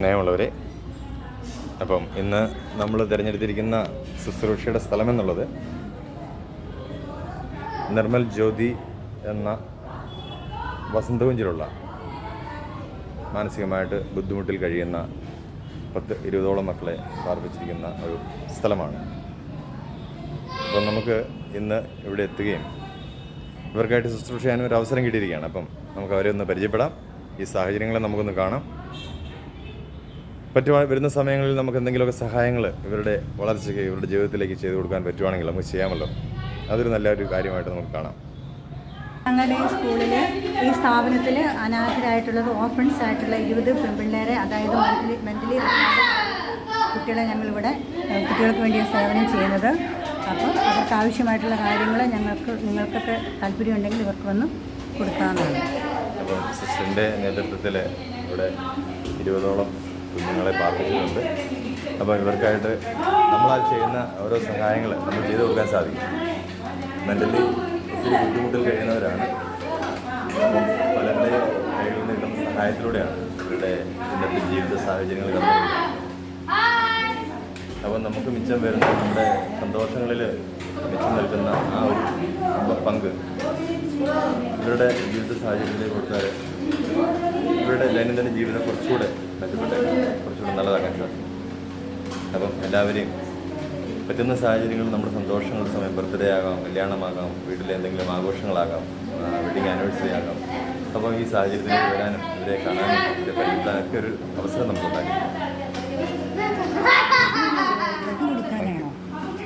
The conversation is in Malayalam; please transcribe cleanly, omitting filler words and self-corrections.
സ്നേഹമുള്ളവരെ, അപ്പം ഇന്ന് നമ്മൾ തിരഞ്ഞെടുത്തിരിക്കുന്ന ശുശ്രൂഷയുടെ സ്ഥലമെന്നുള്ളത് നിർമ്മൽ ജ്യോതി എന്ന വസന്തകുഞ്ചിലുള്ള മാനസികമായിട്ട് ബുദ്ധിമുട്ടിൽ കഴിയുന്ന 10-20ഓളം മക്കളെ പാർപ്പിച്ചിരിക്കുന്ന ഒരു സ്ഥലമാണ്. അപ്പം നമുക്ക് ഇന്ന് ഇവിടെ എത്തുകയും ഇവർക്കായിട്ട് ശുശ്രൂഷ ചെയ്യാനും ഒരു അവസരം കിട്ടിയിരിക്കുകയാണ്. അപ്പം നമുക്ക് അവരെ ഒന്ന് പരിചയപ്പെടാം, ഈ സാഹചര്യങ്ങളെ നമുക്കൊന്ന് കാണാം. വരുന്ന സമയങ്ങളിൽ നമുക്ക് എന്തെങ്കിലുമൊക്കെ സഹായങ്ങൾ ഇവരുടെ വളർച്ചയ്ക്ക്, ഇവരുടെ ജീവിതത്തിലേക്ക് ചെയ്തു കൊടുക്കാൻ പറ്റുവാണെങ്കിൽ നമുക്ക് ചെയ്യാമല്ലോ. അതൊരു നല്ലൊരു കാര്യമായിട്ട് നമുക്ക് കാണാം. ഞങ്ങളുടെ ഈ സ്കൂളിൽ, ഈ സ്ഥാപനത്തിൽ അനാഥരായിട്ടുള്ളത്, ഓർഫൻസ് ആയിട്ടുള്ള 20 പെൺപിള്ളേരെ, അതായത് മെൻ്റലി കുട്ടികളെ ഞങ്ങളിവിടെ കുട്ടികൾക്ക് വേണ്ടി സേവനം ചെയ്യുന്നത്. അപ്പോൾ അവർക്ക് ആവശ്യമായിട്ടുള്ള കാര്യങ്ങൾ നിങ്ങൾക്കൊക്കെ താല്പര്യമുണ്ടെങ്കിൽ ഇവർക്ക് വന്ന് കൊടുക്കാവുന്നതാണ്. അപ്പോൾ സിസ്റ്ററിൻ്റെ നേതൃത്വത്തിൽ ഇവിടെ 20ഓളം കുഞ്ഞുങ്ങളെ പാർപ്പിക്കുന്നുണ്ട്. അപ്പോൾ ഇവർക്കായിട്ട് നമ്മളാൽ ചെയ്യുന്ന ഓരോ സഹായങ്ങൾ നമ്മൾ ചെയ്തു കൊടുക്കാൻ സാധിക്കും. മെൻ്റലി ഒത്തിരി ബുദ്ധിമുട്ടിൽ കഴിയുന്നവരാണ്. അപ്പം പലരുടെയും കയ്യിൽ നിന്ന് കിട്ടുന്ന സഹായത്തിലൂടെയാണ് ഇവരുടെ ഇന്നത്തെ ജീവിത സാഹചര്യങ്ങൾ കണ്ടുപിടിക്കുന്നത്. അപ്പം നമുക്ക് മിച്ചം വരുന്ന നമ്മുടെ സന്തോഷങ്ങളിൽ മിച്ചം നിൽക്കുന്ന ആ ഒരു പങ്ക് ഇവരുടെ ജീവിത സാഹചര്യത്തിലേക്ക് കൊടുത്താൽ ഇവരുടെ ദൈനംദിന ജീവിതം കുറച്ചുകൂടെ നല്ലതാക്കാൻ സാധിക്കും. അപ്പം എല്ലാവരെയും പറ്റുന്ന സാഹചര്യങ്ങളിൽ നമ്മുടെ സന്തോഷങ്ങളുടെ സമയം, ബർത്ത്ഡേ ആകാം, കല്യാണമാകാം, വീട്ടിലെ എന്തെങ്കിലും ആഘോഷങ്ങളാകാം, വെഡിങ് ആനിവേഴ്സറി ആകാം. അപ്പോൾ ഈ സാഹചര്യത്തിലേക്ക് വരാനും ഇവരെ കാണാനും ഇവരെ പരിചയപ്പെടാനൊക്കെ ഒരു അവസരം നമുക്കുണ്ടാക്കി.